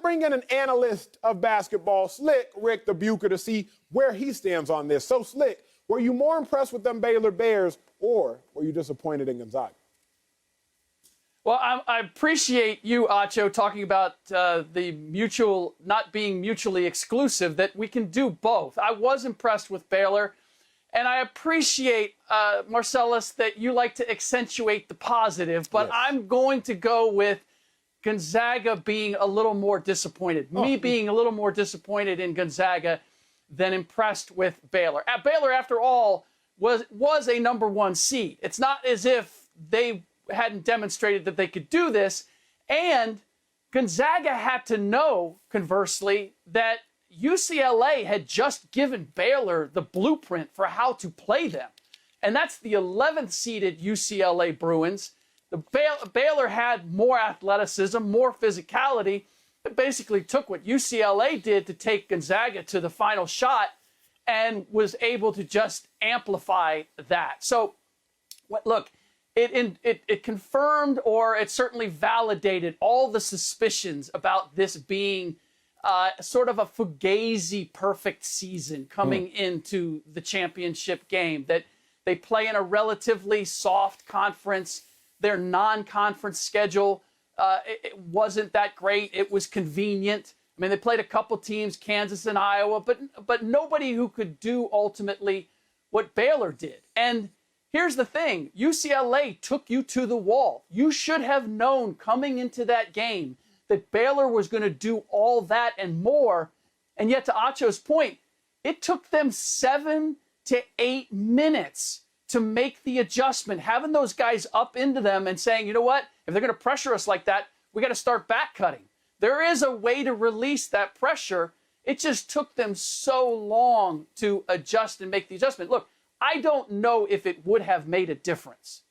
bring in an analyst of basketball, Slick, Ric Bucher, to see where he stands on this. So, Slick, were you more impressed with them Baylor Bears, or were you disappointed in Gonzaga? Well, I appreciate you, Acho, talking about the not being mutually exclusive, that we can do both. I was impressed with Baylor, and I appreciate, Marcellus, that you like to accentuate the positive, but yes. I'm going to go with Gonzaga being a little more disappointed. Me being a little more disappointed in Gonzaga than impressed with Baylor. Baylor, after all, was a #1 seed. It's not as if they hadn't demonstrated that they could do this. And Gonzaga had to know, conversely, that UCLA had just given Baylor the blueprint for how to play them. And that's the 11th seeded UCLA Bruins. Baylor had more athleticism, more physicality. It basically took what UCLA did to take Gonzaga to the final shot and was able to just amplify that. So, look, it confirmed, or it certainly validated all the suspicions about this being sort of a fugazi perfect season coming into the championship game, that they play in a relatively soft conference. Their non-conference schedule, it wasn't that great. It was convenient. I mean, they played a couple teams, Kansas and Iowa, but nobody who could do ultimately what Baylor did. And here's the thing. UCLA took you to the wall. You should have known coming into that game that Baylor was going to do all that and more. And yet, to Acho's point, it took them 7 to 8 minutes to make the adjustment, having those guys up into them and saying, you know what, if they're going to pressure us like that, we got to start back cutting. There is a way to release that pressure. It just took them so long to adjust and make the adjustment. Look, I don't know if it would have made a difference,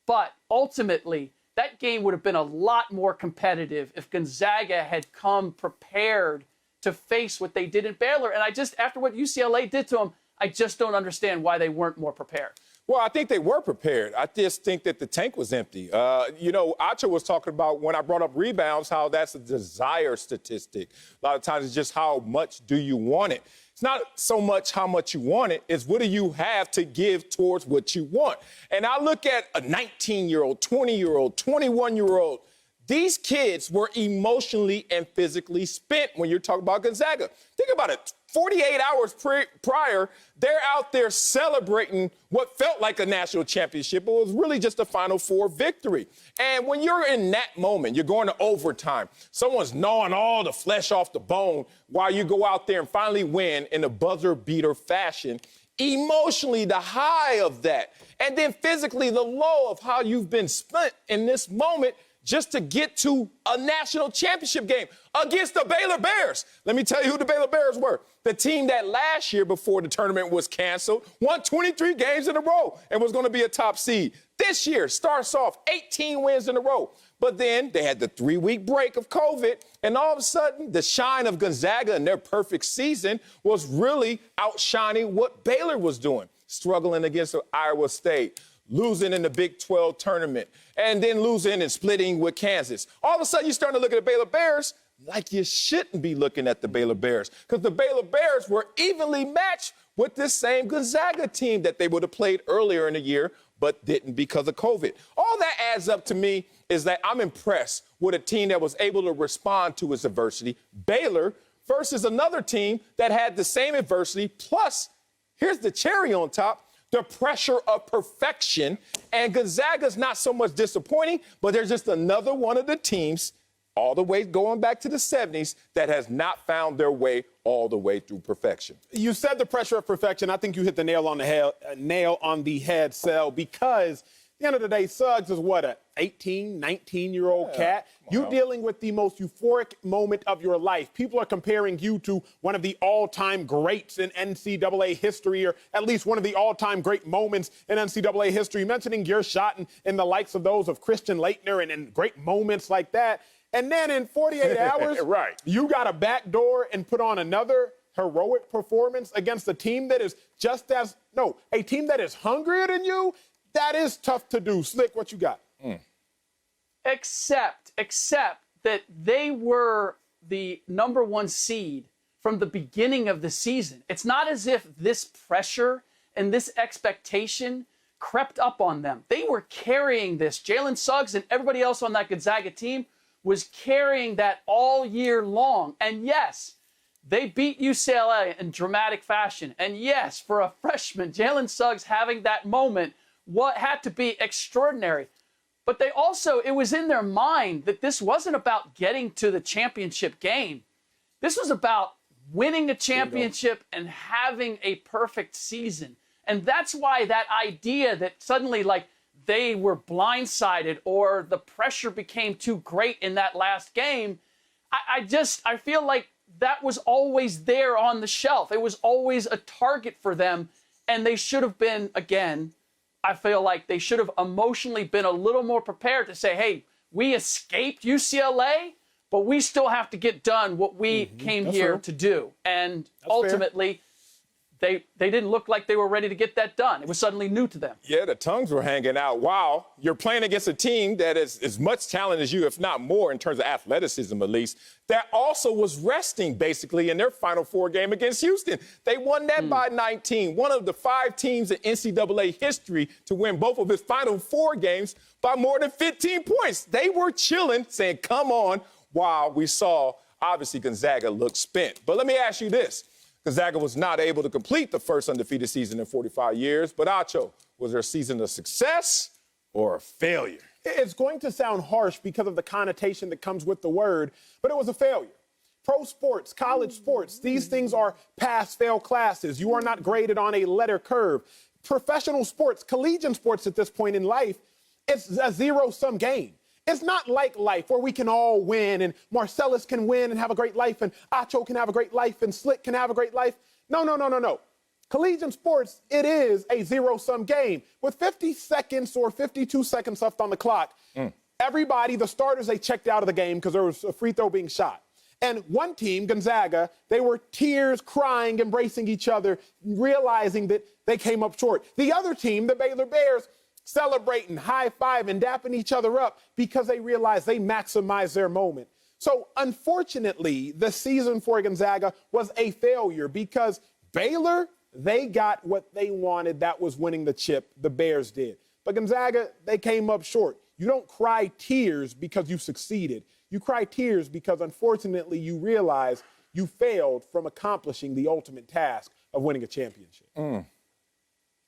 but ultimately that game would have been a lot more competitive if Gonzaga had come prepared to face what they did in Baylor. And after what UCLA did to them, I just don't understand why they weren't more prepared. Well, I think they were prepared. I just think that the tank was empty. Acho was talking about, when I brought up rebounds, how that's a desire statistic. A lot of times it's just how much do you want it. It's not so much how much you want it, it's what do you have to give towards what you want. And I look at a 19-year-old, 20-year-old, 21-year-old. These kids were emotionally and physically spent when you're talking about Gonzaga. Think about it. 48 hours prior, they're out there celebrating what felt like a national championship, but was really just a Final Four victory. And when you're in that moment, you're going to overtime. Someone's gnawing all the flesh off the bone while you go out there and finally win in a buzzer beater fashion. Emotionally, the high of that. And then physically, the low of how you've been spent in this moment just to get to a national championship game against the Baylor Bears. Let me tell you who the Baylor Bears were. The team that last year, before the tournament was canceled, won 23 games in a row and was going to be a top seed. This year starts off 18 wins in a row. But then they had the 3-week break of COVID, and all of a sudden, the shine of Gonzaga in their perfect season was really outshining what Baylor was doing, struggling against Iowa State, losing in the Big 12 tournament, and then losing and splitting with Kansas. All of a sudden, you're starting to look at the Baylor Bears like you shouldn't be looking at the Baylor Bears, because the Baylor Bears were evenly matched with this same Gonzaga team that they would have played earlier in the year, but didn't because of COVID. All that adds up to me is that I'm impressed with a team that was able to respond to its adversity, Baylor, versus another team that had the same adversity, plus, here's the cherry on top, the pressure of perfection. And Gonzaga's not so much disappointing, but there's just another one of the teams all the way going back to the 70s that has not found their way all the way through perfection. You said the pressure of perfection. I think you hit the nail on the head, Sel, because at the end of the day, Suggs is what, an 18, 19-year-old cat? You're dealing with the most euphoric moment of your life. People are comparing you to one of the all-time greats in NCAA history, or at least one of the all-time great moments in NCAA history, mentioning your shot and the likes of those of Christian Laettner and great moments like that. And then in 48 hours, you got a back door and put on another heroic performance against a team that is a team that is hungrier than you. That is tough to do. Slick, what you got? Except that they were the #1 seed from the beginning of the season. It's not as if this pressure and this expectation crept up on them. They were carrying this. Jalen Suggs and everybody else on that Gonzaga team was carrying that all year long. And yes, they beat UCLA in dramatic fashion. And yes, for a freshman, Jalen Suggs having that moment, what had to be extraordinary. But they also, it was in their mind that this wasn't about getting to the championship game. This was about winning a championship and having a perfect season. And that's why that idea that suddenly, like, they were blindsided or the pressure became too great in that last game, I feel like that was always there on the shelf. It was always a target for them, and they should have been, again, I feel like they should have emotionally been a little more prepared to say, hey, we escaped UCLA, but we still have to get done what we came here to do. And ultimately, they didn't look like they were ready to get that done. It was suddenly new to them. Yeah, the tongues were hanging out. Wow, you're playing against a team that is as much talent as you, if not more, in terms of athleticism at least, that also was resting basically in their Final Four game against Houston. They won that by 19. One of the 5 teams in NCAA history to win both of its Final Four games by more than 15 points. They were chilling, saying, come on, while we saw, obviously, Gonzaga look spent. But let me ask you this. Gonzaga was not able to complete the first undefeated season in 45 years. But, Acho, was their season a success or a failure? It's going to sound harsh because of the connotation that comes with the word, but it was a failure. Pro sports, college sports, these things are pass-fail classes. You are not graded on a letter curve. Professional sports, collegiate sports at this point in life, it's a zero-sum game. It's not like life where we can all win and Marcellus can win and have a great life and Acho can have a great life and Slick can have a great life. No. Collegiate sports, it is a zero-sum game. With 50 seconds or 52 seconds left on the clock, everybody, the starters, they checked out of the game because there was a free throw being shot. And one team, Gonzaga, they were tears, crying, embracing each other, realizing that they came up short. The other team, the Baylor Bears, celebrating, high-fiving, dapping each other up because they realized they maximized their moment. So, unfortunately, the season for Gonzaga was a failure because Baylor, they got what they wanted. That was winning the chip. The Bears did. But Gonzaga, they came up short. You don't cry tears because you succeeded. You cry tears because, unfortunately, you realize you failed from accomplishing the ultimate task of winning a championship.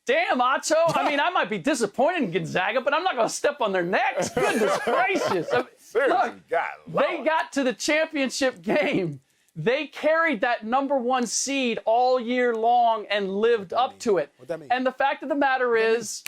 Damn, Acho. I mean, I might be disappointed in Gonzaga, but I'm not going to step on their necks. Goodness gracious. I mean, Seriously, look, they got to the championship game. They carried that #1 seed all year long and lived up to it. What that mean? And the fact of the matter is,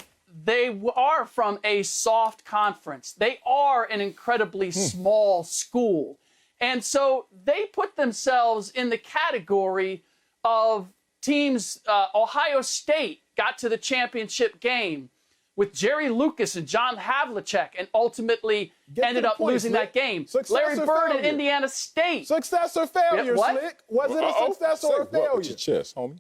they are from a soft conference. They are an incredibly small school. And so they put themselves in the category of teams. Ohio State got to the championship game with Jerry Lucas and John Havlicek and ultimately ended up losing that game. Larry Bird at Indiana State. Success or failure, Slick? Was it a success or a failure? With your chest, homie.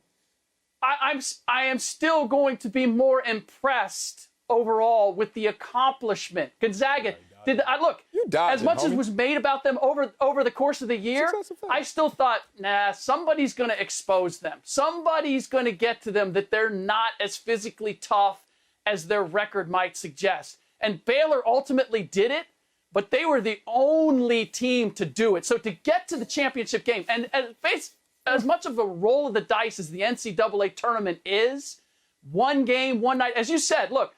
I am still going to be more impressed overall with the accomplishment. Gonzaga did. Look, as much as was made about them over the course of the year, I still thought, nah, somebody's going to expose them. Somebody's going to get to them that they're not as physically tough as their record might suggest. And Baylor ultimately did it, but they were the only team to do it. So to get to the championship game, and as much of a roll of the dice as the NCAA tournament is, one game, one night, as you said, look,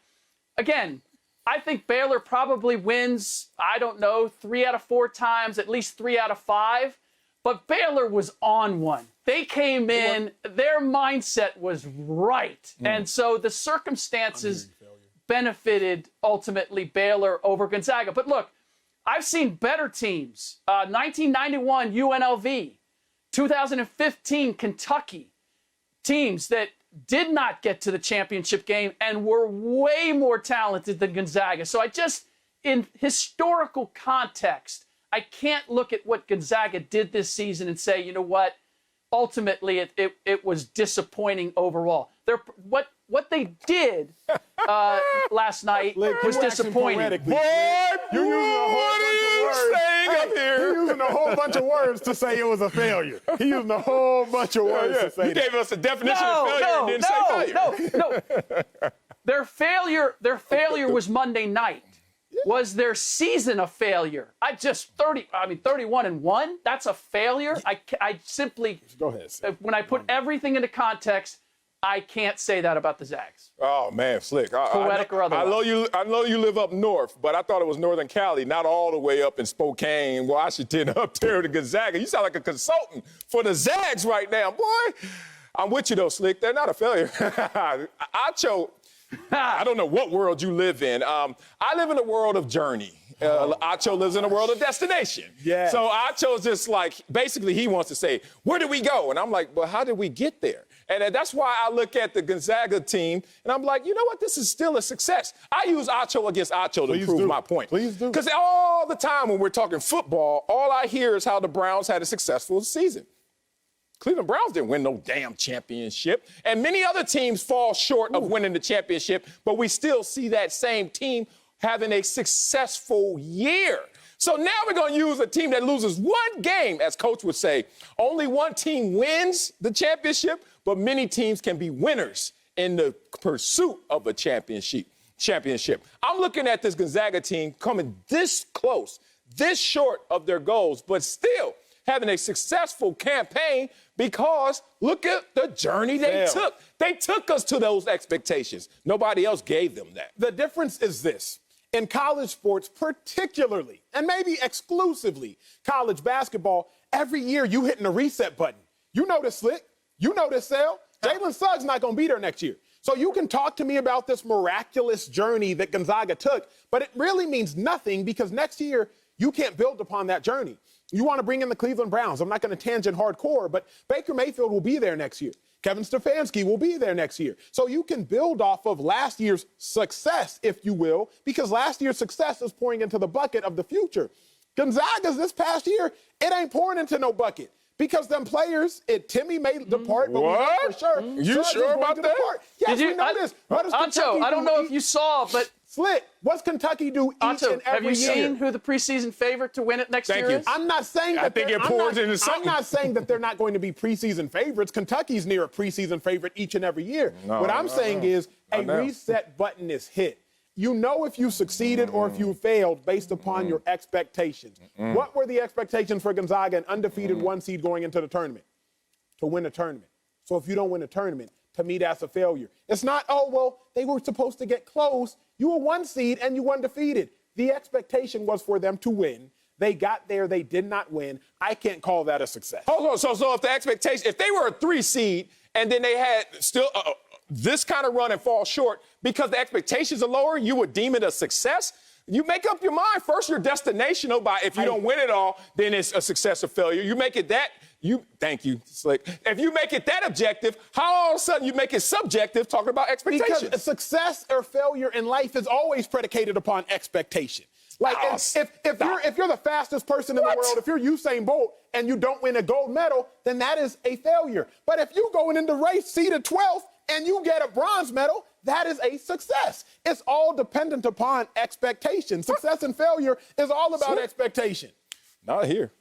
again, I think Baylor probably wins, I don't know, 3 out of 4 times, at least 3 out of 5. But Baylor was on one. They came in, their mindset was right. And so the circumstances benefited, ultimately, Baylor over Gonzaga. But look, I've seen better teams. 1991 UNLV, 2015 Kentucky, teams that did not get to the championship game and were way more talented than Gonzaga. So in historical context, I can't look at what Gonzaga did this season and say, you know what, ultimately it was disappointing overall. What they did last night was disappointing. Boy, what are you saying here. He using a whole bunch of words to say it was a failure. He using a whole bunch of words to say You gave us a definition of failure and didn't say failure. No. Their failure was Monday night. Was their season a failure? 31-1. That's a failure. I simply Go ahead, Slick. when I put everything into context, I can't say that about the Zags. Oh man, Slick. Poetic or otherwise. I know you live up north, but I thought it was Northern Cali, not all the way up in Spokane, Washington, up there to Gonzaga. You sound like a consultant for the Zags right now, boy. I'm with you though, Slick. They're not a failure. Acho, I don't know what world you live in. I live in a world of journey. Acho lives in a world of destination. Yeah. So Acho's just like, basically he wants to say, where did we go? And I'm like, well, how did we get there? And that's why I look at the Gonzaga team, and I'm like, you know what? This is still a success. I use Acho against Acho to prove my point. Please do. Because all the time when we're talking football, all I hear is how the Browns had a successful season. Cleveland Browns didn't win no damn championship. And many other teams fall short of winning the championship, but we still see that same team having a successful year. So now we're going to use a team that loses one game, as Coach would say. Only one team wins the championship, but many teams can be winners in the pursuit of a championship. I'm looking at this Gonzaga team coming this close, this short of their goals, but still having a successful campaign because look at the journey they took. They took us to those expectations. Nobody else gave them that. The difference is this. In college sports, particularly, and maybe exclusively college basketball, every year you hitting the reset button. You know this, Slick. You know this, Sale. Jalen Suggs not going to be there next year. So you can talk to me about this miraculous journey that Gonzaga took, but it really means nothing because next year you can't build upon that journey. You want to bring in the Cleveland Browns. I'm not going to tangent hardcore, but Baker Mayfield will be there next year. Kevin Stefanski will be there next year. So you can build off of last year's success, if you will, because last year's success is pouring into the bucket of the future. Gonzaga's this past year, it ain't pouring into no bucket. Because them players, Timmy may depart, but we know for sure. You sure about that? Yes, we know this. What does Acho, I don't know if you saw, but Slick, what's Kentucky do each and every year? Have you seen who the preseason favorite to win it next year is? I'm not saying that I'm not saying that they're not going to be preseason favorites. Kentucky's near a preseason favorite each and every year. What I'm saying is a reset button is hit. You know if you succeeded or if you failed based upon your expectations. What were the expectations for Gonzaga, an undefeated one seed going into the tournament? To win a tournament. So if you don't win a tournament, to me, that's a failure. It's not, oh, well, they were supposed to get close. You were one seed and you undefeated. The expectation was for them to win. They got there. They did not win. I can't call that a success. Hold on. So if the expectation, if they were a 3 seed and then they had still this kind of run and fall short because the expectations are lower, you would deem it a success? You make up your mind. First, your destination, if you don't win it all, then it's a success or failure. You make it that. Thank you, Slick. If you make it that objective, how all of a sudden you make it subjective talking about expectations? Because success or failure in life is always predicated upon expectation. Like if you're the fastest person in the world, if you're Usain Bolt and you don't win a gold medal, then that is a failure. But if you going into race seeded 12th and you get a bronze medal, that is a success. It's all dependent upon expectation. Success and failure is all about expectation. Not here.